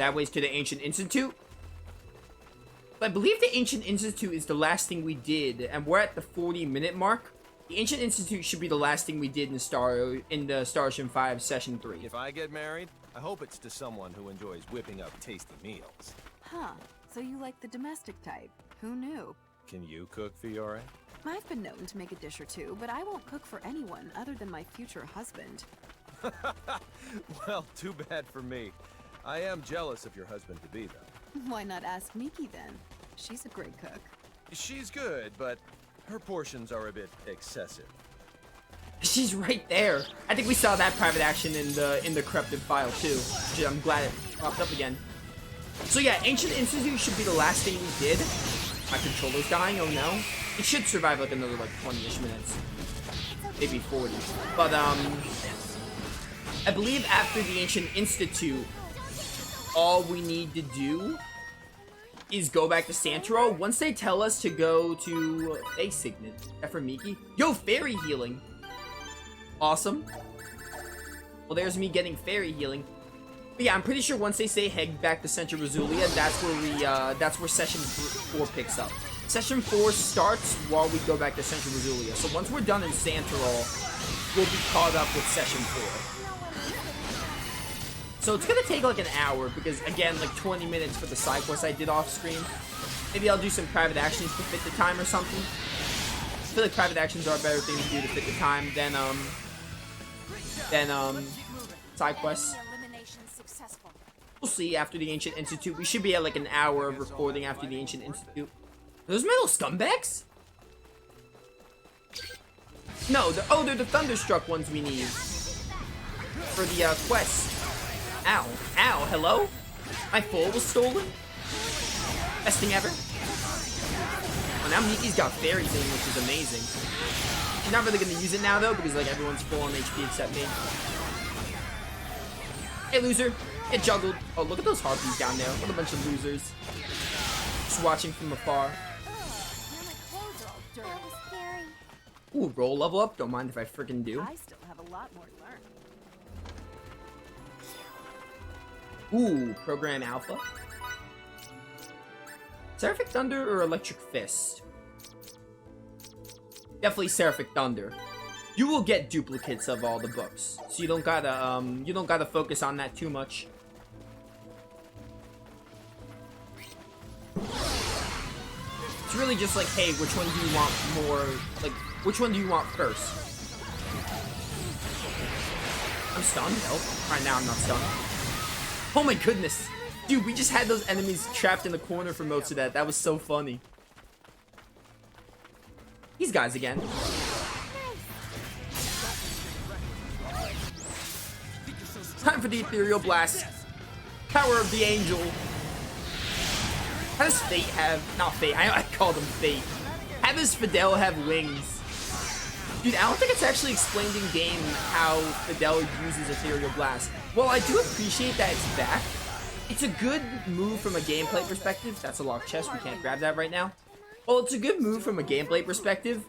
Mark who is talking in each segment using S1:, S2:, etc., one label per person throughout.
S1: that way is to the Ancient Institute. But I believe the Ancient Institute is the last thing we did, and we're at the 40-minute mark. The Ancient Institute should be the last thing we did in the Star Ocean 5 Session 3.
S2: If I get married, I hope it's to someone who enjoys whipping up tasty meals.
S3: Huh, so you like the domestic type. Who knew?
S2: Can you cook, Fiore?
S3: I've been known to make a dish or two, but I won't cook for anyone other than my future husband.
S2: Well, too bad for me. I am jealous of your husband-to-be, though.
S3: Why not ask Miki then? She's a great cook.
S2: She's good, but her portions are a bit excessive.
S1: She's right there. I think we saw that private action in the corrupted file too. I'm glad it popped up again. So yeah, Ancient Institute should be the last thing we did. My controller's dying, oh no. It should survive like another like 20-ish minutes. Maybe 40. But I believe after the Ancient Institute, all we need to do is go back to Santeroule. Once they tell us to go to a Signet. That for Miki. Yo, fairy healing. Awesome. Well, there's me getting fairy healing. But yeah, I'm pretty sure once they say head back to Santeroule, that's where Session 4 picks up. Session 4 starts while we go back to Santeroule. So once we're done in Santeroule, we'll be caught up with Session 4. So it's gonna take like an hour because again, like 20 minutes for the side quest I did off screen. Maybe I'll do some private actions to fit the time or something. I feel like private actions are a better thing to do to fit the time than side quests. We'll see after the Ancient Institute. We should be at like an hour of recording after the Ancient Institute. Are those metal scumbags? No, they're the Thunderstruck ones we need for the quest. Ow. Ow, hello? My foal was stolen? Best thing ever. Well, now Miki's got fairy thing, which is amazing. She's not really gonna use it now though, because like everyone's full on HP except me. Hey loser, get juggled. Oh, look at those harpies down there. What a bunch of losers. Just watching from afar. Ooh, roll level up. Don't mind if I freaking do.
S3: I still have a lot more to learn.
S1: Ooh, Program Alpha. Seraphic Thunder or Electric Fist? Definitely Seraphic Thunder. You will get duplicates of all the books, so you don't gotta focus on that too much. It's really just like, hey, which one do you want more? Like, which one do you want first? I'm stunned. Help! Right now, I'm not stunned. Oh my goodness. Dude, we just had those enemies trapped in the corner for most of that. That was so funny. These guys again. Time for the Ethereal Blast. Power of the Angel. How does Fate have... Not Fate, I called him Fate. How does Fidel have wings? Dude, I don't think it's actually explained in game how Fidel uses Ethereal Blast. Well, I do appreciate that it's back. It's a good move from a gameplay perspective. That's a locked chest. We can't grab that right now. Well, it's a good move from a gameplay perspective.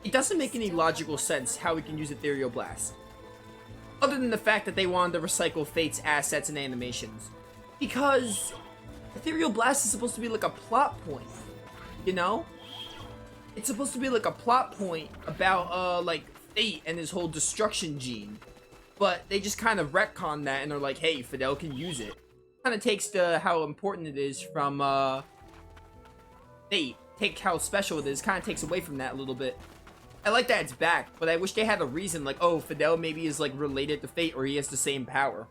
S1: It doesn't make any logical sense how we can use Ethereal Blast. Other than the fact that they wanted to recycle Fate's assets and animations. Because Ethereal Blast is supposed to be like a plot point. You know? It's supposed to be like a plot point about, like, Fate and his whole destruction gene. But they just kind of retcon that and they're like, hey, Fidel can use it. Kind of takes to how important it is from, Fate. Take how special it is. Kind of takes away from that a little bit. I like that it's back, but I wish they had a reason, like, oh, Fidel maybe is, like, related to Fate or he has the same power.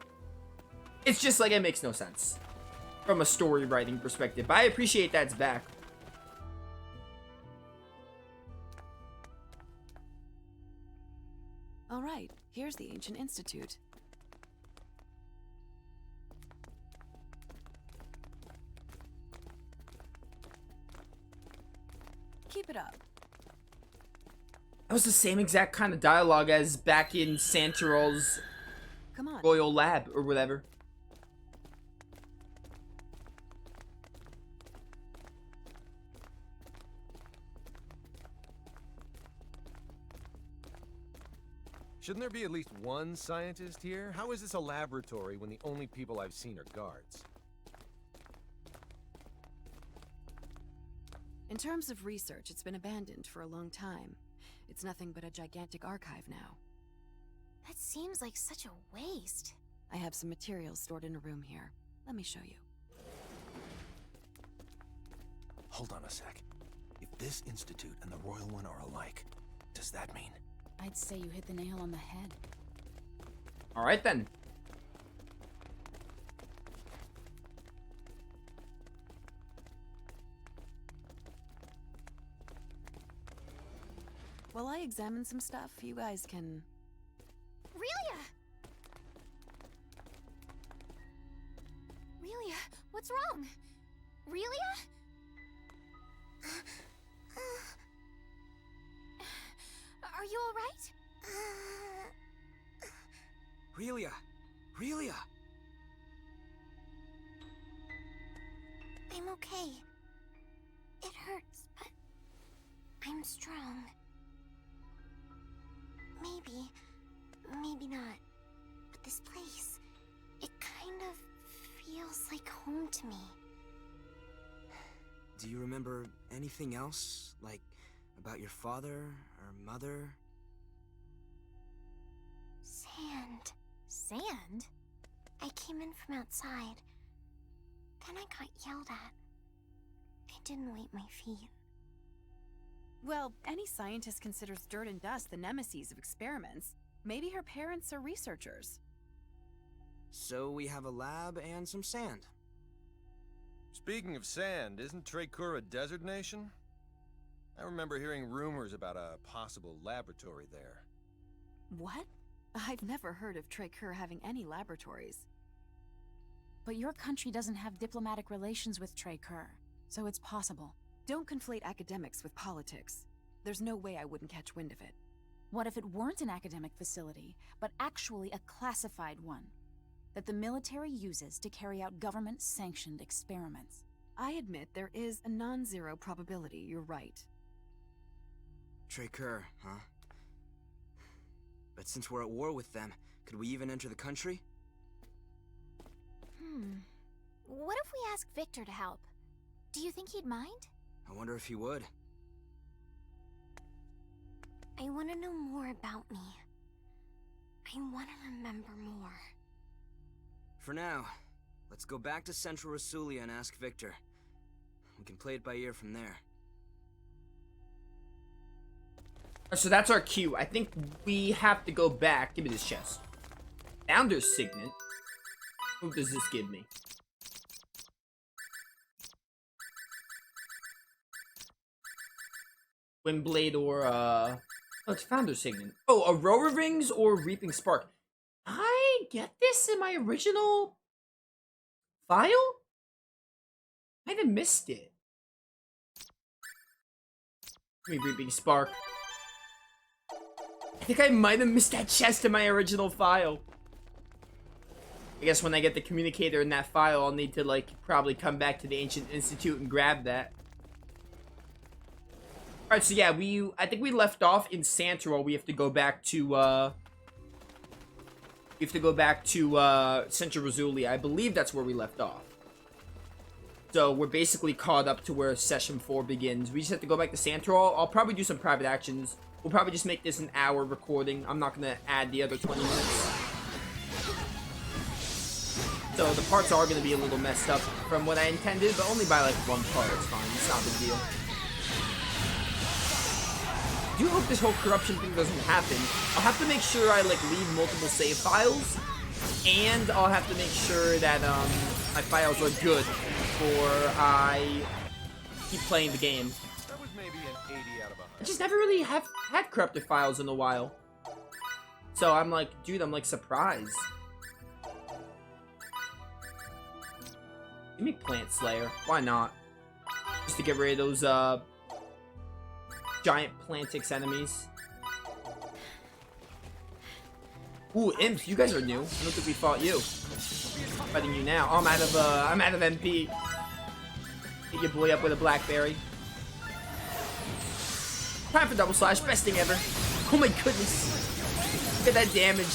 S1: It's just, like, it makes no sense. From a story writing perspective. But I appreciate that it's back.
S3: All right, here's the Ancient Institute. Keep it up.
S1: That was the same exact kind of dialogue as back in Santeroule's
S3: Come on.
S1: Royal Lab or whatever.
S2: Shouldn't there be at least one scientist here? How is this a laboratory when the only people I've seen are guards?
S3: In terms of research, it's been abandoned for a long time. It's nothing but a gigantic archive now.
S4: That seems like such a waste.
S3: I have some materials stored in a room here. Let me show you.
S2: Hold on a sec. If this institute and the royal one are alike, does that mean?
S4: I'd say you hit the nail on the head.
S1: All right then.
S3: While I examine some stuff, you guys can...
S4: Relia! Relia, what's wrong? Relia? Are you alright?
S5: Relia! Relia!
S4: I'm okay. It hurts, but I'm strong. Maybe not. But this place, it kind of feels like home to me.
S5: Do you remember anything else? Like, about your father or mother?
S4: Sand. Sand? I came in from outside. Then I got yelled at. I didn't wipe my feet.
S3: Well, any scientist considers dirt and dust the nemesis of experiments. Maybe her parents are researchers.
S5: So we have a lab and some sand.
S2: Speaking of sand, isn't Treykur a desert nation? I remember hearing rumors about a possible laboratory there.
S3: What? I've never heard of Treykur having any laboratories.
S6: But your country doesn't have diplomatic relations with Treykur, so it's possible.
S3: Don't conflate academics with politics. There's no way I wouldn't catch wind of it.
S6: What if it weren't an academic facility, but actually a classified one that the military uses to carry out government-sanctioned experiments?
S3: I admit there is a non-zero probability you're right.
S5: Treykur, huh? But since we're at war with them, could we even enter the country?
S4: What if we ask Victor to help? Do you think he'd mind?
S5: I wonder if he would.
S4: I want to know more about me. I want to remember more.
S5: For now, let's go back to Central Rasulia and ask Victor. We can play it by ear from there.
S1: So that's our cue. I think we have to go back. Give me this chest. Founder's Signet. What does this give me? Windblade or, oh, it's Founder's Signet. Oh, Aurora Rings or Reaping Spark. I get this in my original file? Might have missed it. Give me Reaping Spark. I think I might have missed that chest in my original file. I guess when I get the communicator in that file, I'll need to, like, probably come back to the Ancient Institute and grab that. Alright, so yeah, I think we left off in Santeroule. We have to go back to, Central Rasulia. I believe that's where we left off. So we're basically caught up to where Session 4 begins. We just have to go back to Santeroule. I'll probably do some private actions. We'll probably just make this an hour recording. I'm not going to add the other 20 minutes. So the parts are going to be a little messed up from what I intended, but only by like one part. It's fine. It's not a big deal. I do hope this whole corruption thing doesn't happen. I'll have to make sure I like leave multiple save files, and I'll have to make sure that my files are good before I keep playing the game.
S2: That was maybe an 80 out of 100.
S1: I just never really have had corrupted files in a while. So I'm like, dude, I'm like surprised. Give me Plant Slayer. Why not? Just to get rid of those giant Plantix enemies. Ooh, imps, you guys are new. I don't think we fought you. Fighting you now. Oh, I'm out of MP. Get your boy up with a blackberry. Time for double slash, best thing ever. Oh my goodness. Look at that damage.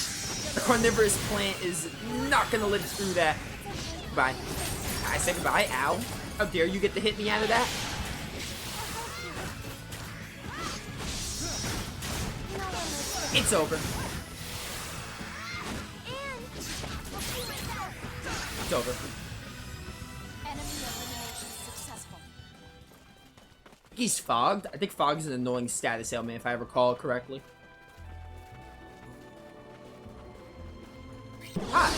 S1: The carnivorous plant is not gonna live through that. Goodbye. I said goodbye, ow. How dare you get to hit me out of that? It's over. It's over.
S6: Enemy elimination successful.
S1: He's fogged. I think fog is an annoying status ailment if I recall correctly. Hi.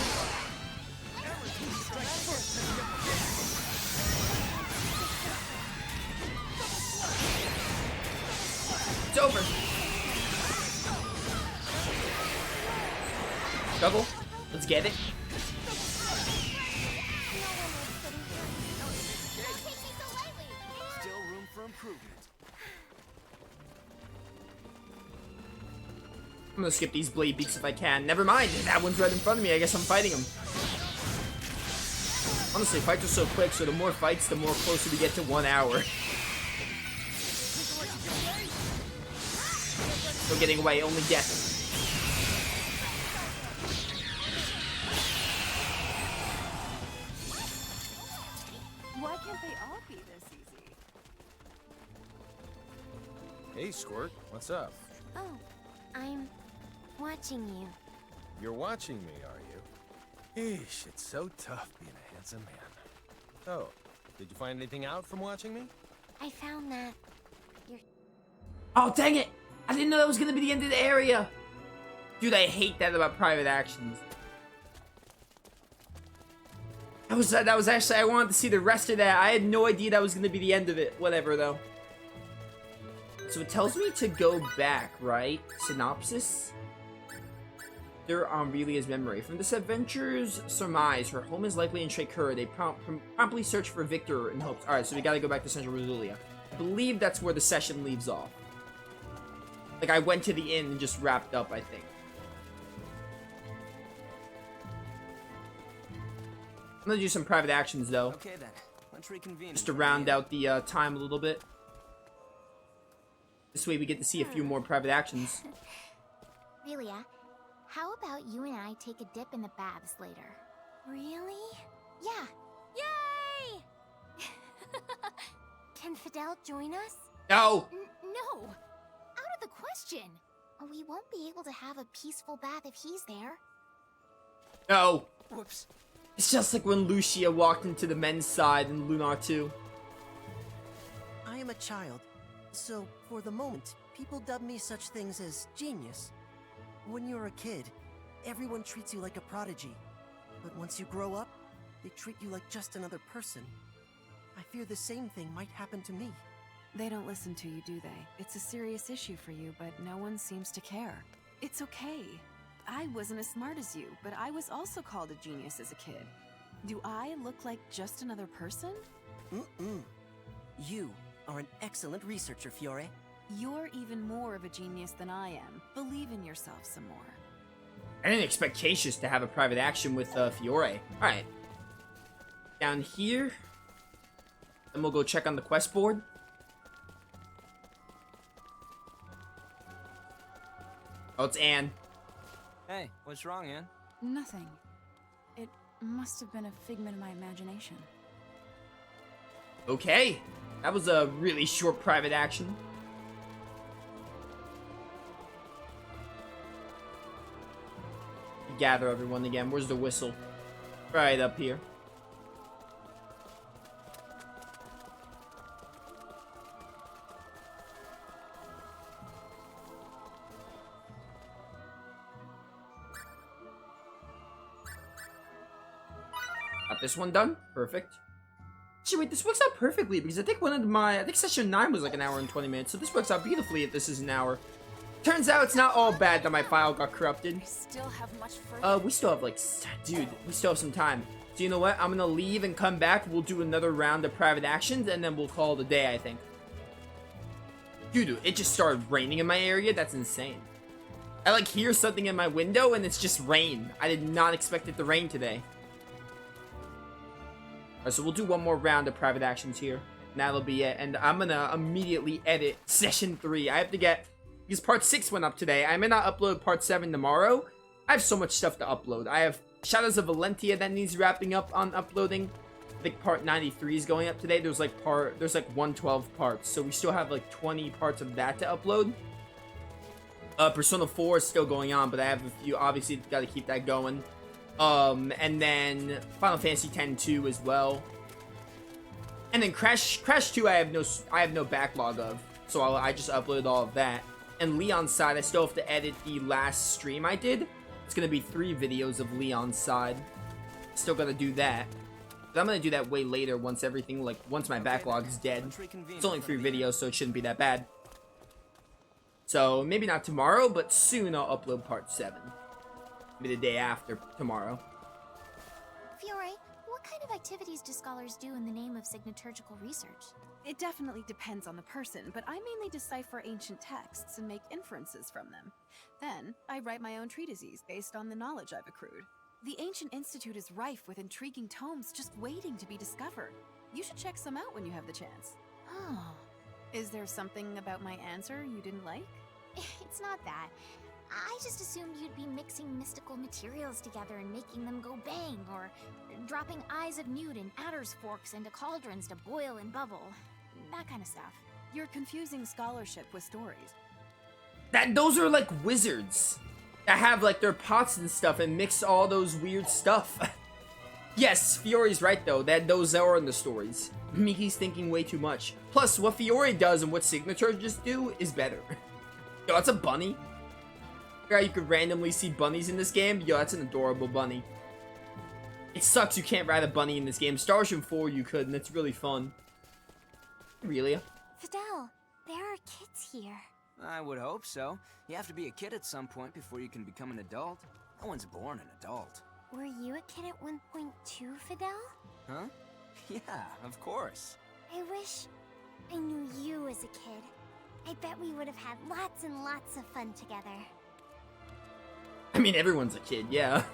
S1: It's over. Double. Let's get it.
S5: Still room for improvement.
S1: I'm gonna skip these blade beaks if I can. Never mind, that one's right in front of me. I guess I'm fighting him. Honestly, fights are so quick, so the more fights, the more closer we get to 1 hour. No getting away, only death.
S3: Why can't they all be this easy?
S2: Hey, Squirt, what's up?
S4: Oh, I'm watching you.
S2: You're watching me, are you? Eesh, it's so tough being a handsome man. Oh, did you find anything out from watching me?
S4: I found that
S1: Oh, dang it! I didn't know that was gonna be the end of the area! Dude, I hate that about private actions. That was actually, I wanted to see the rest of that. I had no idea that was gonna be the end of it. Whatever, though. So it tells me to go back, right? Synopsis? They're on Relia's memory. From this adventure's surmise, her home is likely in Traykura. They promptly search for Victor in hopes. Alright, so we gotta go back to Santeroule. I believe that's where the session leaves off. Like, I went to the inn and just wrapped up, I think. I'm gonna do some private actions, though.
S5: Okay then, let's reconvene.
S1: Just to round out the time a little bit. This way we get to see a few more private actions.
S4: Relia, how about you and I take a dip in the baths later? Really? Yeah. Yay! Can Fidel join us?
S1: No!
S4: No! Out of the question! We won't be able to have a peaceful bath if he's there.
S1: No!
S5: Whoops.
S1: It's just like when Lucia walked into the men's side in Lunar 2.
S7: I am a child, so for the moment, people dub me such things as genius. When you're a kid, everyone treats you like a prodigy. But once you grow up, they treat you like just another person. I fear the same thing might happen to me.
S3: They don't listen to you, do they? It's a serious issue for you, but no one seems to care. It's okay. I wasn't as smart as you, but I was also called a genius as a kid. Do I look like just another person?
S7: Mm-mm. You are an excellent researcher, Fiore.
S3: You're even more of a genius than I am. Believe in yourself some more.
S1: I didn't expect Cassius to have a private action with Fiore. Alright. Down here. Then we'll go check on the quest board. Oh, it's Anne.
S5: Hey, what's wrong, Ann?
S6: Nothing. It must have been a figment of my imagination.
S1: Okay. That was a really short private action. Gather everyone again. Where's the whistle? Right up here. Got this one done. Perfect. Actually, wait, this works out perfectly because I think I think session 9 was like an hour and 20 minutes, so this works out beautifully if this is an hour. Turns out it's not all bad that my file got corrupted.
S6: I still have much further.
S1: We still have dude, we still have some time. So you know what? I'm gonna leave and come back. We'll do another round of private actions and then we'll call it a day, I think. Dude, it just started raining in my area. That's insane. I like hear something in my window and it's just rain. I did not expect it to rain today. Alright, so we'll do one more round of private actions here. And that'll be it. And I'm gonna immediately edit session 3. I have to get... Because part 6 went up today. I may not upload part 7 tomorrow. I have so much stuff to upload. I have Shadows of Valentia that needs wrapping up on uploading. I think part 93 is going up today. There's like 112 parts. So we still have like 20 parts of that to upload. Persona 4 is still going on, but I have a few, obviously got to keep that going. And then Final Fantasy X-2 as well. And then Crash 2 I have no backlog of, so I just uploaded all of that. And Leon's side, I still have to edit the last stream I did. It's gonna be 3 videos of Leon's side. Still gotta do that. But I'm gonna do that way later once everything, like, once my backlog is dead. It's only 3 videos, so it shouldn't be that bad. So, maybe not tomorrow, but soon I'll upload part 7. Maybe the day after tomorrow.
S4: Fiore, what kind of activities do scholars do in the name of signaturgical research?
S3: It definitely depends on the person, but I mainly decipher ancient texts and make inferences from them. Then, I write my own treatises based on the knowledge I've accrued. The Ancient Institute is rife with intriguing tomes just waiting to be discovered. You should check some out when you have the chance. Oh. Is there something about my answer you didn't like?
S4: It's not that. I just assumed you'd be mixing mystical materials together and making them go bang, or dropping eyes of newt and adder's forks into cauldrons to boil and bubble. That kind of stuff.
S3: You're confusing scholarship with stories.
S1: Those are like wizards that have like their pots and stuff and mix all those weird stuff. Yes, Fiore's right though, that those are in the stories. Miki's thinking way too much. Plus, what Fiore does and what signatures do is better. Yo, that's a bunny. You could randomly see bunnies in this game. Yo, that's an adorable bunny. It sucks you can't ride a bunny in this game. Star Ocean 4 you could, and it's really fun. Aurelia?
S4: Fidel, there are kids here.
S5: I would hope so. You have to be a kid at some point before you can become an adult. No one's born an adult.
S4: Were you a kid at one point too, Fidel?
S5: Huh? Yeah, of course.
S4: I wish I knew you as a kid. I bet we would have had lots and lots of fun together.
S1: I mean, everyone's a kid, yeah.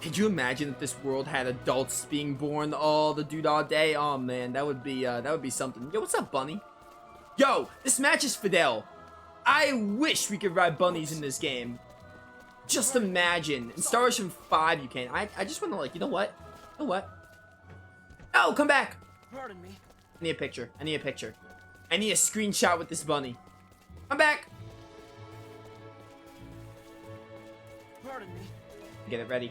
S1: Could you imagine if this world had adults being born all the doodah day? Oh man, that would be something. Yo, what's up, bunny? Yo, this matches Fidel. I wish we could ride bunnies in this game. Just imagine. In Star Ocean 5 you can. I just want to, like, you know what? You know what? No, come back!
S5: Pardon me.
S1: I need a picture. I need a picture. I need a screenshot with this bunny. Come back!
S5: Pardon me.
S1: Get it ready.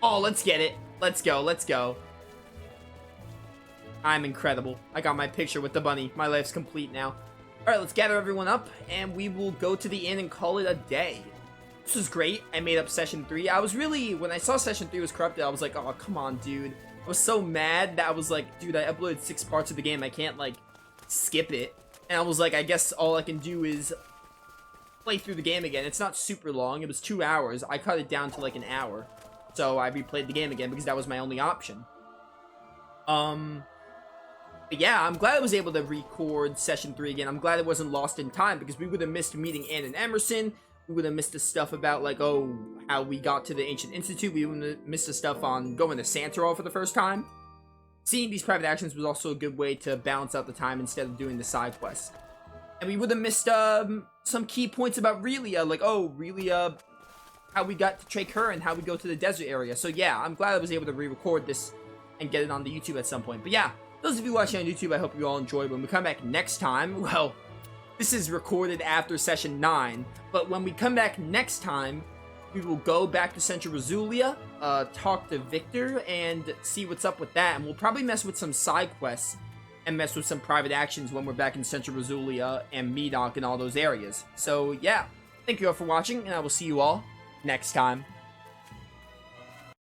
S1: Oh, let's get it. Let's go, let's go. I'm incredible. I got my picture with the bunny. My life's complete now. Alright, let's gather everyone up, and we will go to the inn and call it a day. This was great. I made up Session 3. I was really, when I saw Session 3 was corrupted, I was like, oh, come on, dude. I was so mad that I was like, dude, I uploaded 6 parts of the game. I can't, like, skip it. And I was like, I guess all I can do is play through the game again. It's not super long. It was 2 hours. I cut it down to, like, an hour. So I replayed the game again because that was my only option. But yeah, I'm glad I was able to record Session 3 again. I'm glad it wasn't lost in time because we would have missed meeting Anne and Emerson. We would have missed the stuff about, like, oh, how we got to the Ancient Institute. We would have missed the stuff on going to Santeroule for the first time. Seeing these private actions was also a good way to balance out the time instead of doing the side quests. And we would have missed some key points about Relia, like, oh, Relia, how we got to trach her and how we go to the desert area. So yeah, I'm glad I was able to re-record this and get it on the YouTube at some point. But yeah, those of you watching on YouTube, I hope you all enjoyed. When we come back next time, well, this is recorded after Session 9, but when we come back next time, we will go back to Central Rosulia, talk to Victor, and see what's up with that, and we'll probably mess with some side quests and mess with some private actions when we're back in Central Rosulia and Medoc and all those areas. So yeah, thank you all for watching, and I will see you all next time.